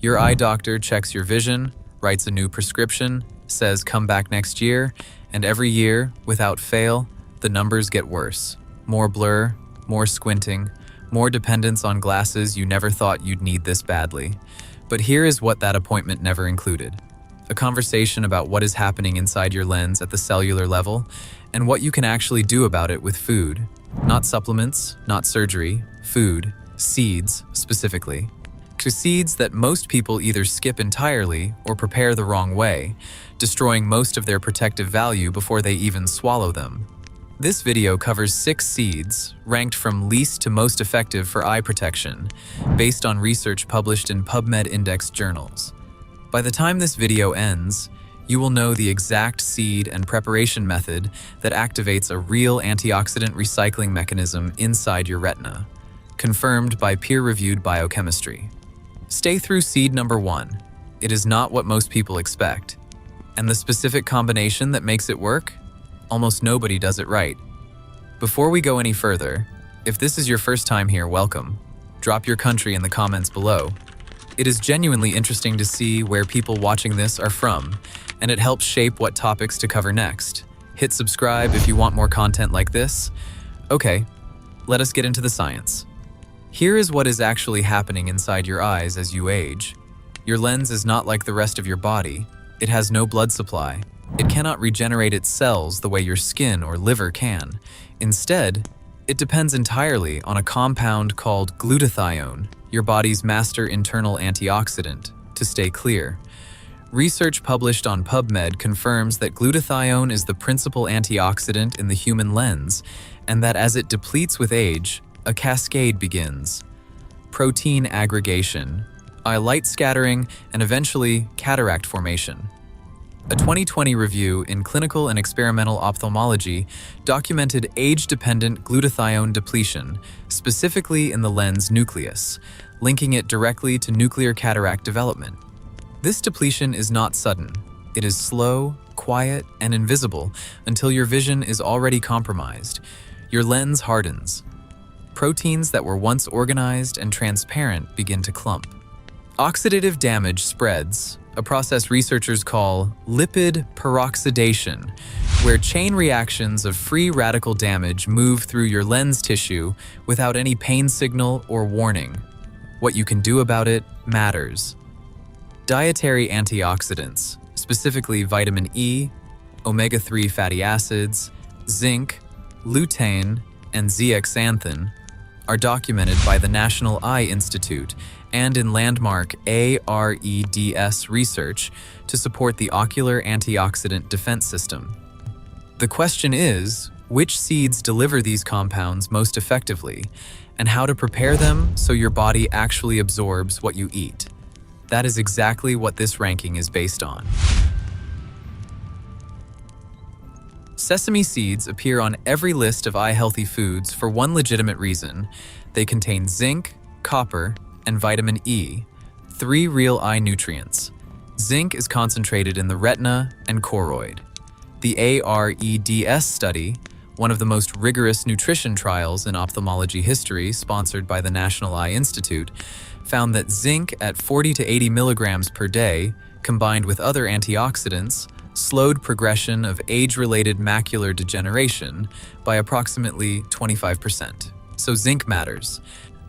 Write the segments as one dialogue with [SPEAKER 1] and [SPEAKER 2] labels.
[SPEAKER 1] Your eye doctor checks your vision, writes a new prescription, says come back next year, and every year, without fail, the numbers get worse. More blur, more squinting, more dependence on glasses you never thought you'd need this badly. But here is what that appointment never included. A conversation about what is happening inside your lens at the cellular level and what you can actually do about it with food. Not supplements, not surgery, food, seeds specifically. To seeds that most people either skip entirely or prepare the wrong way, destroying most of their protective value before they even swallow them. This video covers 6 seeds, ranked from least to most effective for eye protection, based on research published in PubMed-indexed journals. By the time this video ends, you will know the exact seed and preparation method that activates a real antioxidant recycling mechanism inside your retina, confirmed by peer-reviewed biochemistry. Stay through seed number 1. It is not what most people expect. And the specific combination that makes it work? Almost nobody does it right. Before we go any further, if this is your first time here, welcome. Drop your country in the comments below. It is genuinely interesting to see where people watching this are from, and it helps shape what topics to cover next. Hit subscribe if you want more content like this. Okay, let us get into the science. Here is what is actually happening inside your eyes as you age. Your lens is not like the rest of your body. It has no blood supply. It cannot regenerate its cells the way your skin or liver can. Instead, it depends entirely on a compound called glutathione, your body's master internal antioxidant, to stay clear. Research published on PubMed confirms that glutathione is the principal antioxidant in the human lens, and that as it depletes with age, a cascade begins. Protein aggregation, eye light scattering, and eventually cataract formation. A 2020 review in Clinical and Experimental Ophthalmology documented age-dependent glutathione depletion, specifically in the lens nucleus, linking it directly to nuclear cataract development. This depletion is not sudden. It is slow, quiet, and invisible until your vision is already compromised. Your lens hardens. Proteins that were once organized and transparent begin to clump. Oxidative damage spreads, a process researchers call lipid peroxidation, where chain reactions of free radical damage move through your lens tissue without any pain signal or warning. What you can do about it matters. Dietary antioxidants, specifically vitamin E, omega-3 fatty acids, zinc, lutein, and zeaxanthin, are documented by the National Eye Institute and in landmark AREDS research to support the ocular antioxidant defense system. The question is, which seeds deliver these compounds most effectively, and how to prepare them so your body actually absorbs what you eat. That is exactly what this ranking is based on. Sesame seeds appear on every list of eye-healthy foods for one legitimate reason. They contain zinc, copper, and vitamin E, 3 real eye nutrients. Zinc is concentrated in the retina and choroid. The AREDS study, one of the most rigorous nutrition trials in ophthalmology history sponsored by the National Eye Institute, found that zinc at 40 to 80 milligrams per day, combined with other antioxidants, slowed progression of age-related macular degeneration by approximately 25%. So zinc matters,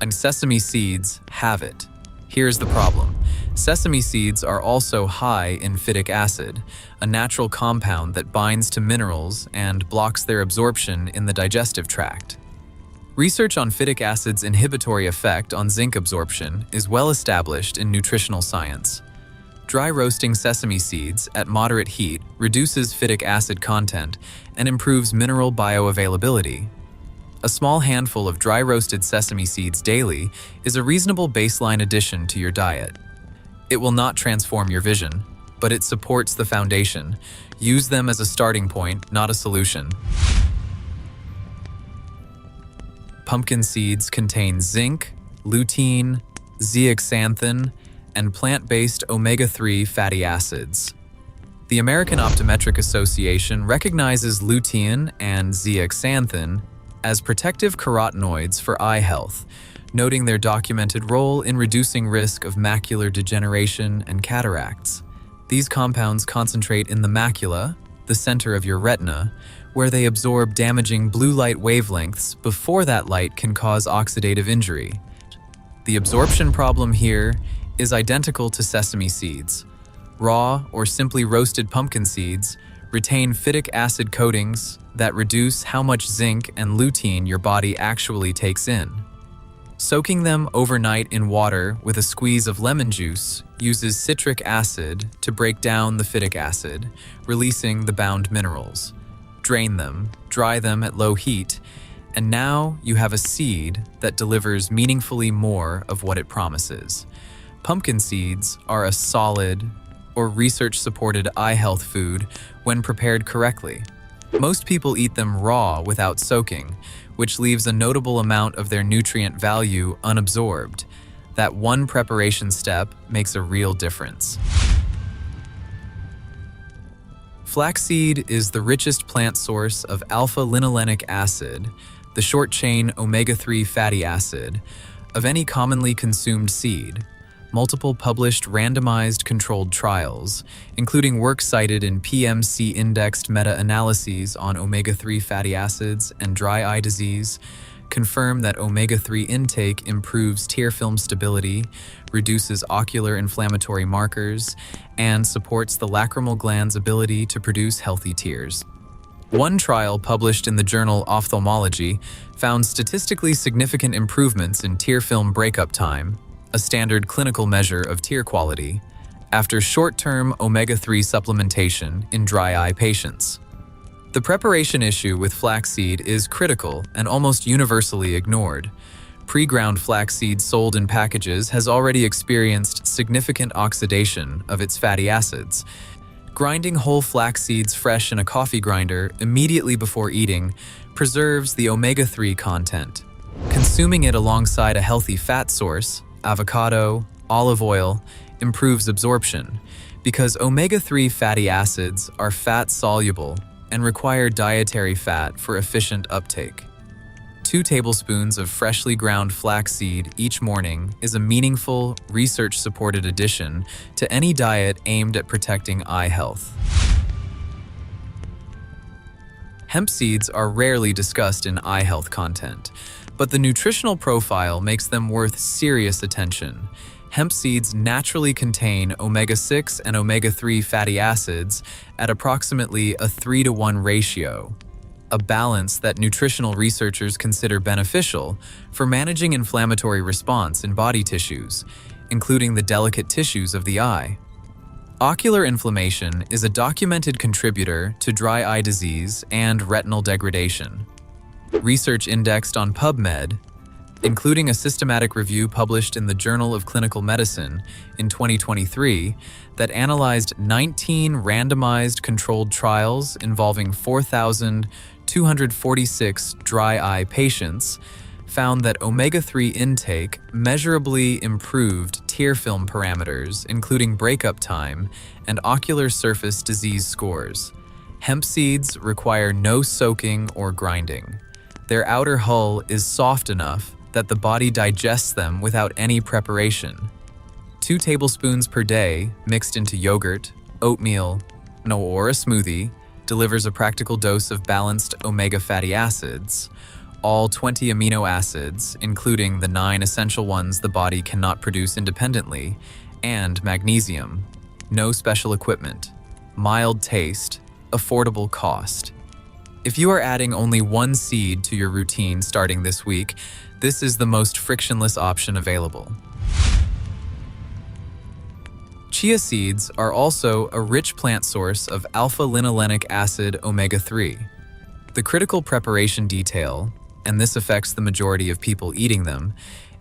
[SPEAKER 1] and sesame seeds have it. Here's the problem. Sesame seeds are also high in phytic acid, a natural compound that binds to minerals and blocks their absorption in the digestive tract. Research on phytic acid's inhibitory effect on zinc absorption is well established in nutritional science. Dry roasting sesame seeds at moderate heat reduces phytic acid content and improves mineral bioavailability. A small handful of dry roasted sesame seeds daily is a reasonable baseline addition to your diet. It will not transform your vision, but it supports the foundation. Use them as a starting point, not a solution. Pumpkin seeds contain zinc, lutein, zeaxanthin, and plant-based omega-3 fatty acids. The American Optometric Association recognizes lutein and zeaxanthin as protective carotenoids for eye health, noting their documented role in reducing risk of macular degeneration and cataracts. These compounds concentrate in the macula, the center of your retina, where they absorb damaging blue light wavelengths before that light can cause oxidative injury. The absorption problem here is identical to sesame seeds. Raw or simply roasted pumpkin seeds retain phytic acid coatings that reduce how much zinc and lutein your body actually takes in. Soaking them overnight in water with a squeeze of lemon juice uses citric acid to break down the phytic acid, releasing the bound minerals. Drain them, dry them at low heat, and now you have a seed that delivers meaningfully more of what it promises. Pumpkin seeds are a solid or research-supported eye health food when prepared correctly. Most people eat them raw without soaking, which leaves a notable amount of their nutrient value unabsorbed. That one preparation step makes a real difference. Flaxseed is the richest plant source of alpha-linolenic acid, the short-chain omega-3 fatty acid, of any commonly consumed seed. Multiple published randomized controlled trials, including work cited in PubMed-indexed meta-analyses on omega-3 fatty acids and dry eye disease, confirm that omega-3 intake improves tear film stability, reduces ocular inflammatory markers, and supports the lacrimal gland's ability to produce healthy tears. One trial published in the journal Ophthalmology found statistically significant improvements in tear film breakup time, a standard clinical measure of tear quality, after short-term omega-3 supplementation in dry eye patients. The preparation issue with flaxseed is critical and almost universally ignored. Pre-ground flaxseed sold in packages has already experienced significant oxidation of its fatty acids. Grinding whole flax seeds fresh in a coffee grinder immediately before eating preserves the omega-3 content. Consuming it alongside a healthy fat source, avocado, olive oil, improves absorption because omega-3 fatty acids are fat-soluble and require dietary fat for efficient uptake. 2 tablespoons of freshly ground flaxseed each morning is a meaningful, research-supported addition to any diet aimed at protecting eye health. Hemp seeds are rarely discussed in eye health content, but the nutritional profile makes them worth serious attention. Hemp seeds naturally contain omega-6 and omega-3 fatty acids at approximately a 3-to-1 ratio, a balance that nutritional researchers consider beneficial for managing inflammatory response in body tissues, including the delicate tissues of the eye. Ocular inflammation is a documented contributor to dry eye disease and retinal degradation. Research indexed on PubMed, including a systematic review published in the Journal of Clinical Medicine in 2023 that analyzed 19 randomized controlled trials involving 4,246 dry eye patients, found that omega-3 intake measurably improved tear film parameters, including breakup time and ocular surface disease scores. Hemp seeds require no soaking or grinding. Their outer hull is soft enough that the body digests them without any preparation. 2 tablespoons per day mixed into yogurt, oatmeal, or a smoothie delivers a practical dose of balanced omega fatty acids, all 20 amino acids, including the 9 essential ones the body cannot produce independently, and magnesium. No special equipment, mild taste, affordable cost. If you are adding only 1 seed to your routine starting this week, this is the most frictionless option available. Chia seeds are also a rich plant source of alpha-linolenic acid omega-3. The critical preparation detail, and this affects the majority of people eating them,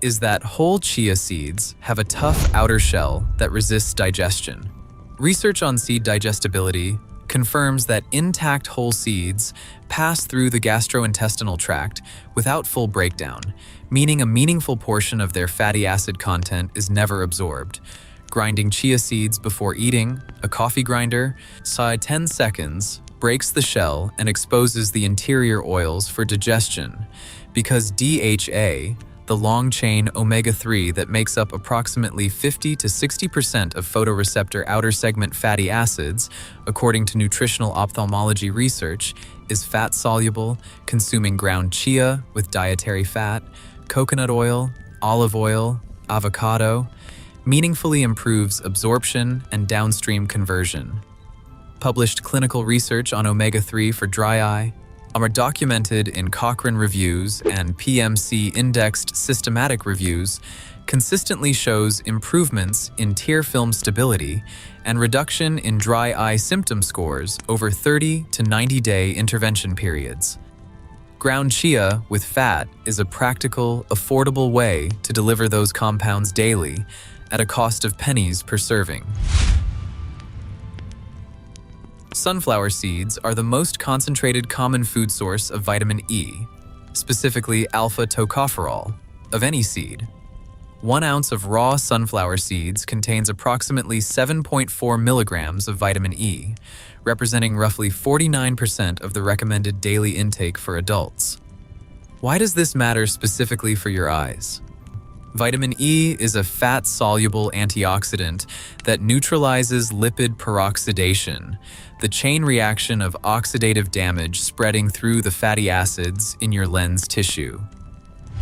[SPEAKER 1] is that whole chia seeds have a tough outer shell that resists digestion. Research on seed digestibility confirms that intact whole seeds pass through the gastrointestinal tract without full breakdown, meaning a meaningful portion of their fatty acid content is never absorbed. Grinding chia seeds before eating, a coffee grinder, 10 seconds, breaks the shell and exposes the interior oils for digestion, because DHA, the the long-chain omega-3 that makes up approximately 50 to 60% of photoreceptor outer segment fatty acids, according to nutritional ophthalmology research, is fat-soluble, consuming ground chia with dietary fat, coconut oil, olive oil, avocado, meaningfully improves absorption and downstream conversion. Published clinical research on omega-3 for dry eye are documented in Cochrane reviews and PMC-indexed systematic reviews consistently shows improvements in tear film stability and reduction in dry eye symptom scores over 30 to 90-day intervention periods. Ground chia with fat is a practical, affordable way to deliver those compounds daily at a cost of pennies per serving. Sunflower seeds are the most concentrated common food source of vitamin E, specifically alpha-tocopherol, of any seed. 1 ounce of raw sunflower seeds contains approximately 7.4 milligrams of vitamin E, representing roughly 49% of the recommended daily intake for adults. Why does this matter specifically for your eyes? Vitamin E is a fat-soluble antioxidant that neutralizes lipid peroxidation, the chain reaction of oxidative damage spreading through the fatty acids in your lens tissue.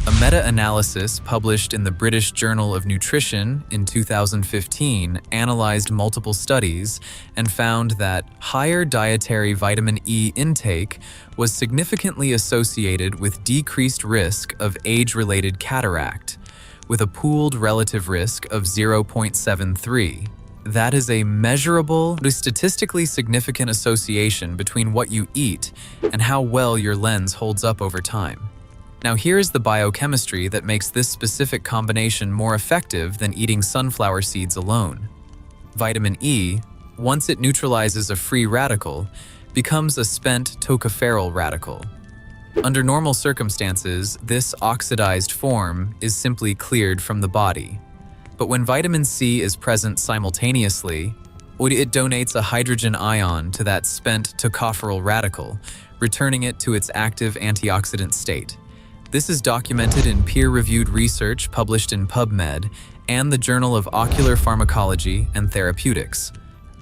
[SPEAKER 1] A meta-analysis published in the British Journal of Nutrition in 2015 analyzed multiple studies and found that higher dietary vitamin E intake was significantly associated with decreased risk of age-related cataract, with a pooled relative risk of 0.73. That is a measurable, statistically significant association between what you eat and how well your lens holds up over time. Now here's the biochemistry that makes this specific combination more effective than eating sunflower seeds alone. Vitamin E, once it neutralizes a free radical, becomes a spent tocopherol radical. Under normal circumstances, this oxidized form is simply cleared from the body. But when vitamin C is present simultaneously, it donates a hydrogen ion to that spent tocopherol radical, returning it to its active antioxidant state. This is documented in peer-reviewed research published in PubMed and the Journal of Ocular Pharmacology and Therapeutics.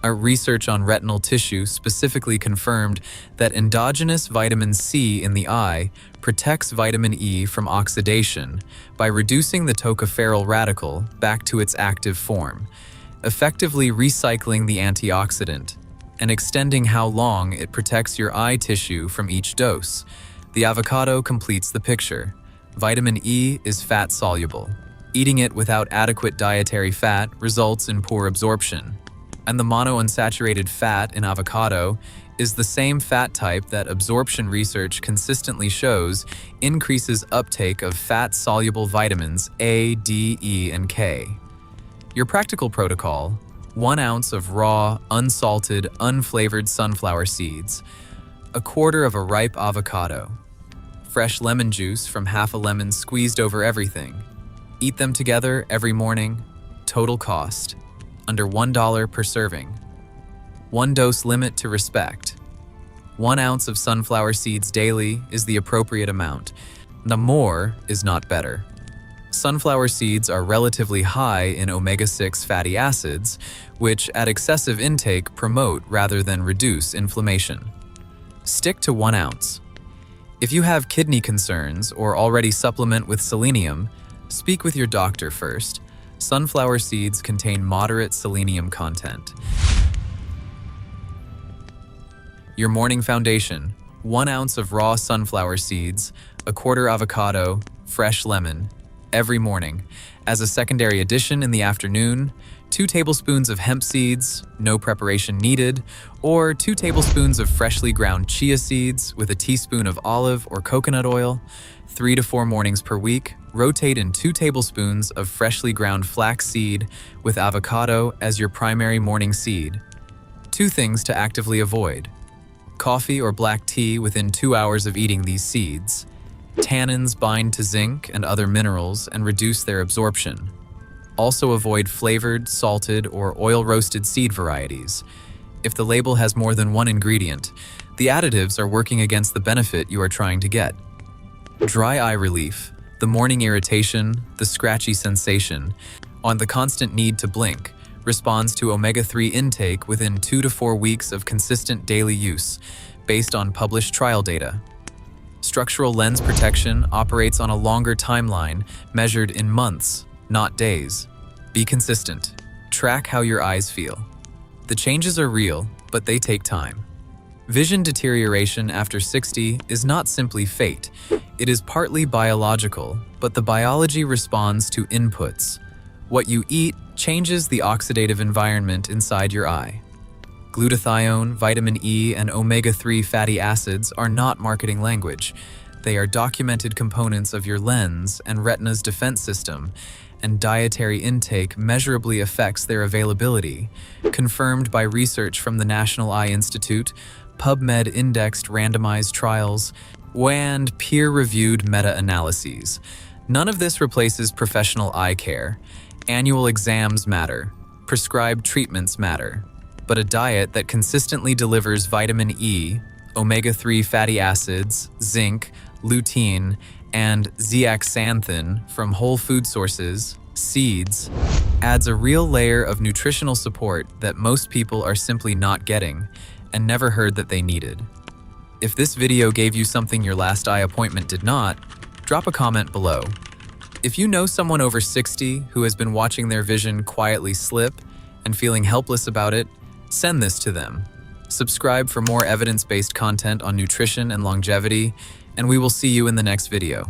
[SPEAKER 1] Our research on retinal tissue specifically confirmed that endogenous vitamin C in the eye protects vitamin E from oxidation by reducing the tocopherol radical back to its active form, effectively recycling the antioxidant and extending how long it protects your eye tissue from each dose. The avocado completes the picture. Vitamin E is fat-soluble. Eating it without adequate dietary fat results in poor absorption. And the monounsaturated fat in avocado is the same fat type that absorption research consistently shows increases uptake of fat-soluble vitamins A, D, E, and K. Your practical protocol: 1 ounce of raw, unsalted, unflavored sunflower seeds, 1/4 of a ripe avocado, fresh lemon juice from half a lemon squeezed over everything. Eat them together every morning. Total cost: under $1 per serving. 1 dose limit to respect. 1 ounce of sunflower seeds daily is the appropriate amount. The more is not better. Sunflower seeds are relatively high in omega-6 fatty acids, which at excessive intake promote rather than reduce inflammation. Stick to 1 ounce. If you have kidney concerns or already supplement with selenium, speak with your doctor first. Sunflower seeds contain moderate selenium content. Your morning foundation: 1 ounce of raw sunflower seeds, 1/4 avocado, fresh lemon, every morning. As a secondary addition in the afternoon, 2 tablespoons of hemp seeds, no preparation needed, or 2 tablespoons of freshly ground chia seeds with a teaspoon of olive or coconut oil. 3 to 4 mornings per week, rotate in 2 tablespoons of freshly ground flax seed with avocado as your primary morning seed. 2 things to actively avoid: coffee or black tea within 2 hours of eating these seeds. Tannins bind to zinc and other minerals and reduce their absorption. Also avoid flavored, salted, or oil-roasted seed varieties. If the label has more than 1 ingredient, the additives are working against the benefit you are trying to get. Dry eye relief: The morning irritation, the scratchy sensation, on the constant need to blink, responds to omega-3 intake within 2 to 4 weeks of consistent daily use, based on published trial data. Structural lens protection operates on a longer timeline, measured in months, not days. Be consistent. Track how your eyes feel. The changes are real, but they take time. Vision deterioration after 60 is not simply fate. It is partly biological, but the biology responds to inputs. What you eat changes the oxidative environment inside your eye. Glutathione, vitamin E, and omega-3 fatty acids are not marketing language. They are documented components of your lens and retina's defense system, and dietary intake measurably affects their availability, confirmed by research from the National Eye Institute, PubMed-indexed randomized trials, and peer-reviewed meta-analyses. None of this replaces professional eye care. Annual exams matter. Prescribed treatments matter. But a diet that consistently delivers vitamin E, omega-3 fatty acids, zinc, lutein, and zeaxanthin from whole food sources, seeds, adds a real layer of nutritional support that most people are simply not getting and never heard that they needed. If this video gave you something your last eye appointment did not, drop a comment below. If you know someone over 60 who has been watching their vision quietly slip and feeling helpless about it, send this to them. Subscribe for more evidence-based content on nutrition and longevity, and we will see you in the next video.